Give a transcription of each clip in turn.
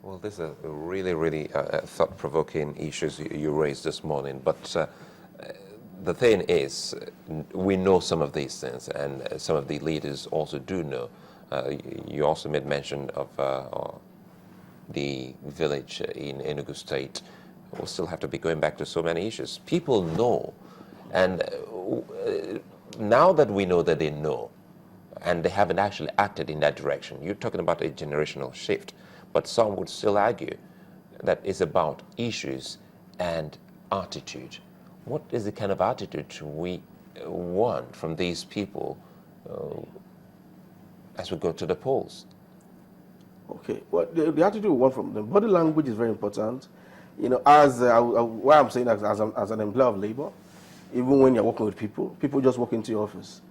Well, these are really, really thought-provoking issues you raised this morning. But the thing is, we know some of these things, and some of the leaders also do know. You also made mention of the village in Enugu State. We'll still have to be going back to so many issues. People know, and now that we know that they know, and they haven't actually acted in that direction, you're talking about a generational shift. But some would still argue that it's about issues and attitude. What is the kind of attitude we want from these people as we go to the polls? Okay, well, the attitude we want from them, body language is very important. You know, as why I'm saying as an employer of labor, even when you're working with people just walk into your office.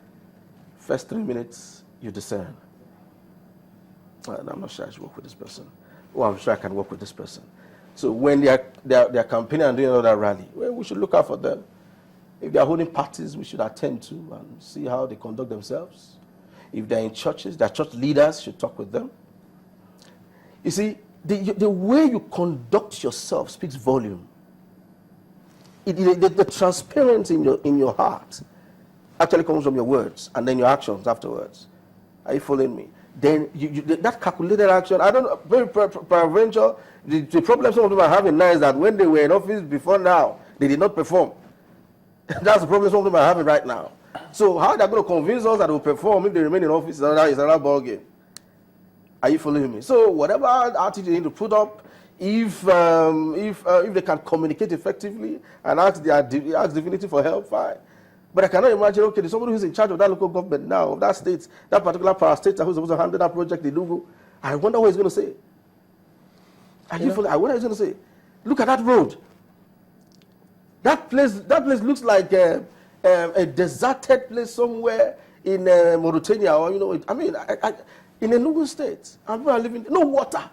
First 3 minutes, you discern. I'm not sure I should work with this person. Oh, I'm sure I can work with this person. So when they're campaigning and doing another rally, well, we should look out for them. If they're holding parties, we should attend to and see how they conduct themselves. If they're in churches, their church leaders should talk with them. You see, the way you conduct yourself speaks volume. The transparency in your heart actually comes from your words and then your actions afterwards. Are you following me? Then that calculated action, I don't know, very provincial. The problem some of them are having now is that when they were in office before now, they did not perform. That's the problem some of them are having right now. So how they're going to convince us that they will perform if they remain in office is another ball game. Are you following me? So whatever attitude they need to put up, if they can communicate effectively and ask divinity for help, fine. But I cannot imagine, okay, there's somebody who's in charge of that local government now, of that state, that particular parastatal who's supposed to handle that project in Enugu. I wonder what he's going to say. I wonder what he's going to say. Look at that road. That place looks like a deserted place somewhere in Mauritania, or in Enugu State. And people are living, no water.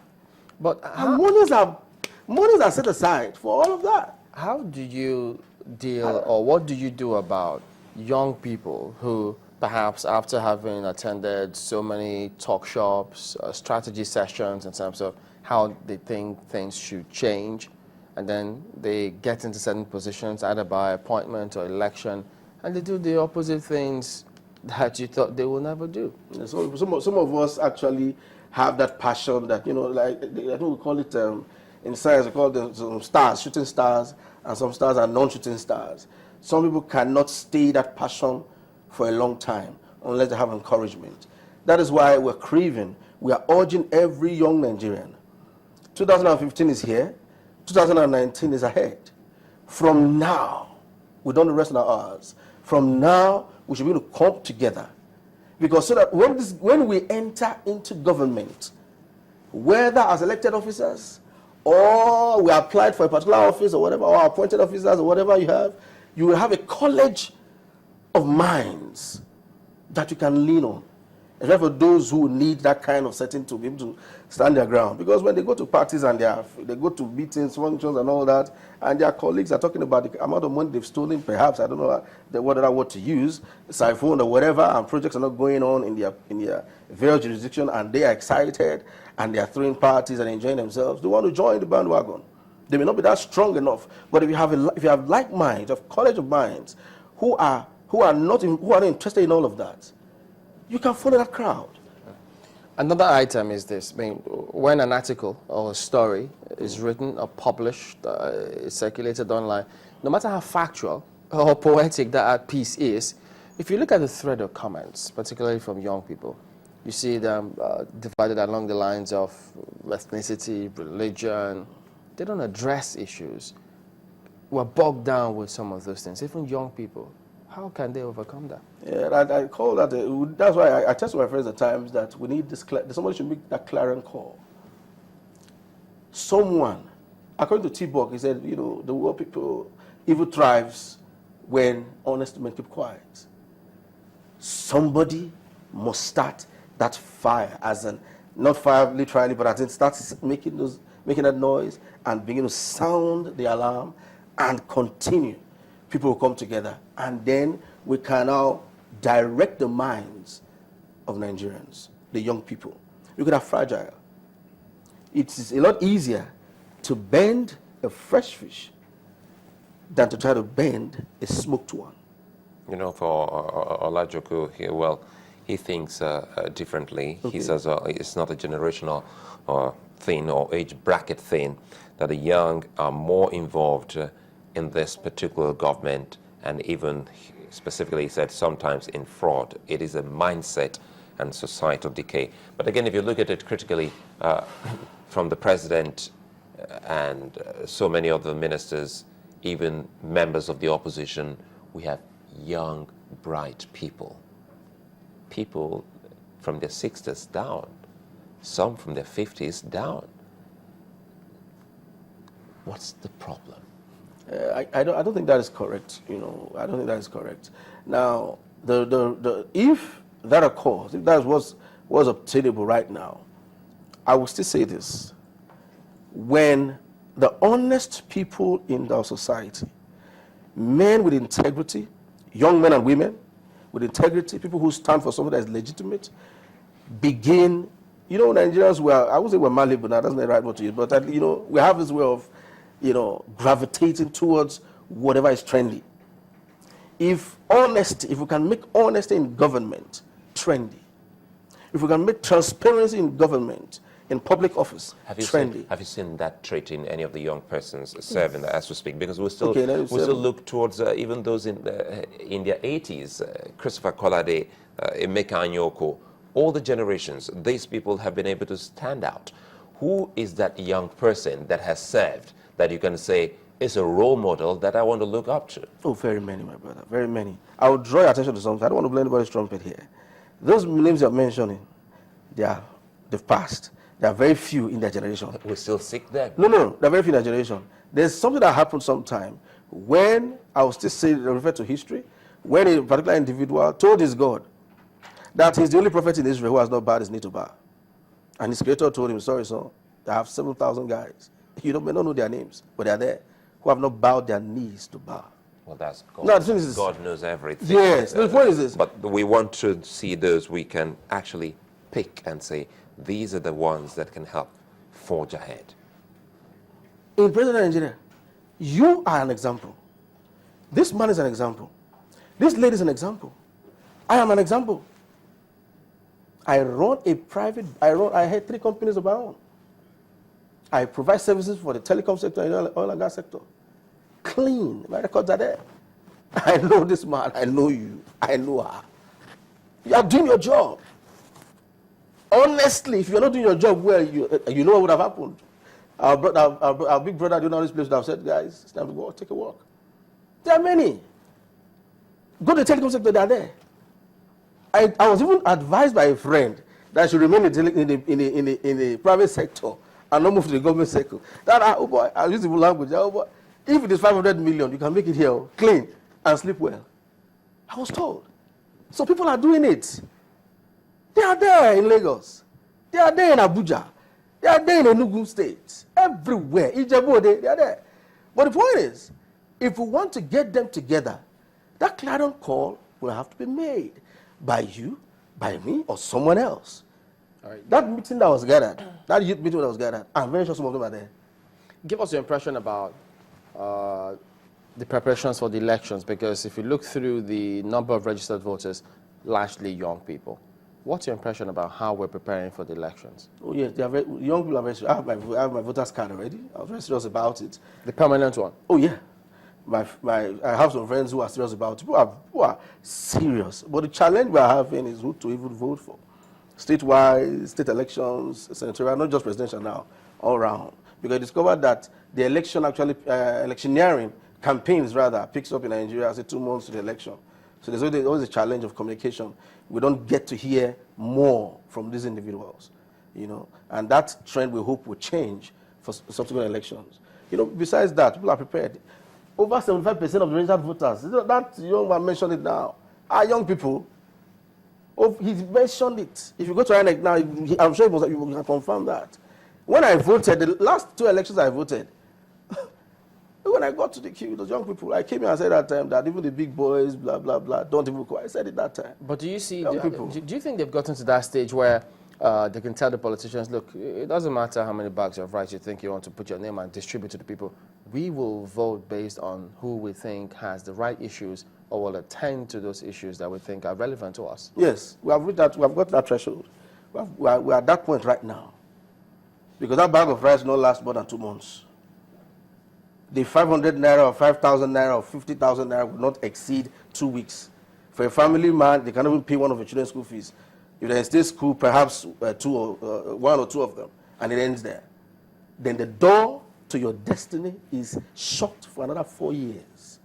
But and monies are set aside for all of that. How do you deal, or what do you do about young people who perhaps after having attended so many talk shops, strategy sessions in terms of how they think things should change, and then they get into certain positions either by appointment or election, and they do the opposite things that you thought they will never do? So some of us actually have that passion that, like, I think we call it, in science we call them stars, shooting stars, and some stars are non-shooting stars. Some people cannot stay that passion for a long time unless they have encouragement. That is why we're craving, we are urging every young Nigerian. 2015 is here, 2019 is ahead. From now, we don't rest on our hours. From now, we should be able to come together. Because so that when we enter into government, whether as elected officers, or we applied for a particular office or whatever, or appointed officers or whatever you will have a college of minds that you can lean on. Especially for those who need that kind of setting to be able to stand their ground. Because when they go to parties and they go to meetings, functions and all that, and their colleagues are talking about the amount of money they've stolen, perhaps, I don't know what other word to use, siphon or whatever, and projects are not going on in their various jurisdiction, and they are excited, and they are throwing parties and enjoying themselves. They want to join the bandwagon. They may not be that strong enough, but if you have like minds, of college of minds, who are not interested in all of that, you can follow that crowd. Another item is this. When an article or a story is written or published, is circulated online, no matter how factual or poetic that piece is, if you look at the thread of comments, particularly from young people, you see them divided along the lines of ethnicity, religion. They don't address issues. We're bogged down with some of those things. Even young people, how can they overcome that? Yeah, I call that, that's why I tell my friends at times that we need somebody should make that clarion call. Someone, according to T-Buck, he said, the world people, evil thrives when honest men keep quiet. Somebody must start that fire, not fire literally, but as in start making that noise and begin to sound the alarm and continue. People will come together, and then we can now direct the minds of Nigerians, the young people. You could have fragile. it is a lot easier to bend a fresh fish than to try to bend a smoked one. You know, for Olajuku here, well, he thinks differently. Okay. He says it's not a generational thing or age bracket thing, that the young are more involved in this particular government, and even specifically he said sometimes in fraud. It is a mindset and societal decay. But again, if you look at it critically, from the president and so many other ministers, even members of the opposition, we have young, bright people. People from their 60s down, some from their 50s down. What's the problem? I don't think that is correct. You know, I don't think that is correct. Now, if that occurs, if that was obtainable right now, I will still say this: when the honest people in our society, men with integrity, young men and women with integrity, people who stand for something that is legitimate, begin, you know, Nigerians were, I would say we're malleable now, that's not the right word to use, but you know, we have this way of, you know, gravitating towards whatever is trendy. If we can make honesty in government trendy, if we can make transparency in government, in public office, trendy. Have you seen that trait in any of the young persons serving as we speak? Because we still look towards even those in their 80s, Christopher Kolade, Emeka Anyoko, all the generations. These people have been able to stand out. Who is that young person that has served that you can say is a role model that I want to look up to? Oh, very many, my brother, very many. I will draw your attention to something. I don't want to blow anybody's trumpet here. Those names you're mentioning, they've passed. There are very few in their generation. We still seek them. No, there are very few in their generation. There's something that happened sometime when, I will still say, refer to history, when a particular individual told his God that he's the only prophet in Israel who has not bowed his knee to Baal. And his creator told him, sorry, son, I have 7,000 guys. You may not know their names, but they are there, who have not bowed their knees to Baal. Well, that's God. No, the thing is, God knows everything. Yes, the point is this. But we want to see those we can actually pick and say, these are the ones that can help forge ahead. In present Nigeria, you are an example. This man is an example. This lady is an example. I am an example. I had 3 companies of my own. I provide services for the telecom sector and oil and gas sector. Clean. My records are there. I know this man. I know you. I know her. You are doing your job. Honestly, if you're not doing your job well, you know what would have happened. Our big brother doing all this place would have said, guys, it's time to go take a walk. There are many. Go to the telecom sector, they are there. I was even advised by a friend that I should remain in the private sector and not move to the government sector. That, oh boy, I use the language. Oh boy, if it is 500 million, you can make it here, clean, and sleep well. I was told. So people are doing it. They are there in Lagos. They are there in Abuja. They are there in Enugu State. Everywhere. Ijebu, they are there. But the point is, if we want to get them together, that clarion call will have to be made by you, by me, or someone else. All right. That meeting that was gathered, that youth meeting that was gathered, I'm very sure some of them are there. Give us your impression about the preparations for the elections, because if you look through the number of registered voters, largely young people. What's your impression about how we're preparing for the elections? Oh yes, they are very, young people are very serious. I have my voter's card already. I was very serious about it. The permanent one? Oh yeah. I have some friends who are serious about it. Who are serious. But the challenge we are having is who to even vote for. Statewide, state elections, senatorial, not just presidential now, all around. Because I discovered that the election actually, electioneering campaigns rather, picks up in Nigeria as 2 months to the election. So there's always a challenge of communication. We don't get to hear more from these individuals, you know. And that trend we hope will change for subsequent elections. You know, besides that, people are prepared. Over 75% of the registered voters, that young man mentioned it now, are young people. Oh, he mentioned it. If you go to INEC now, I'm sure you can confirm that. When I voted, the last 2 elections I voted, when I got to the queue, those young people, I came here and said that time that even the big boys, blah, blah, blah, don't even go. I said it that time. But do you see, Young people. do you think they've gotten to that stage where They can tell the politicians, look, it doesn't matter how many bags of rice you think you want to put your name and distribute to the people. We will vote based on who we think has the right issues or will attend to those issues that we think are relevant to us. Yes, we have reached that. We have got that threshold. We are at that point right now. Because that bag of rice will not last more than 2 months. The 500 naira or 5,000 naira or 50,000 naira will not exceed 2 weeks. For a family man, they cannot even pay one of the children's school fees. If they stay school, perhaps one or two of them, and it ends there. Then the door to your destiny is shut for another 4 years.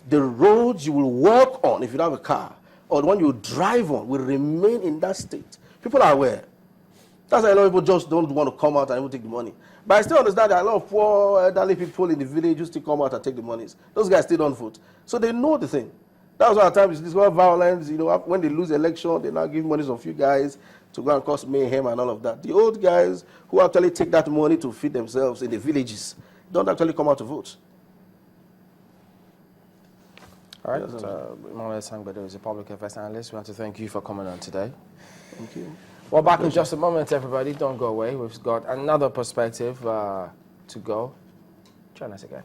The roads you will walk on if you don't have a car, or the one you drive on, will remain in that state. People are aware. That's why a lot of people just don't want to come out and even take the money. But I still understand that a lot of poor elderly people in the village just still come out and take the monies. Those guys still don't vote. So they know the thing. That's why at times this is violence, when they lose election, they now give money to a few guys to go and cause mayhem and all of that. The old guys who actually take that money to feed themselves in the villages don't actually come out to vote. All right, Emmanuel Esangbedo is a public affairs analyst. We want to thank you for coming on today. Thank you. Well, back in just a moment, everybody. Don't go away. We've got another perspective to go. Join us again.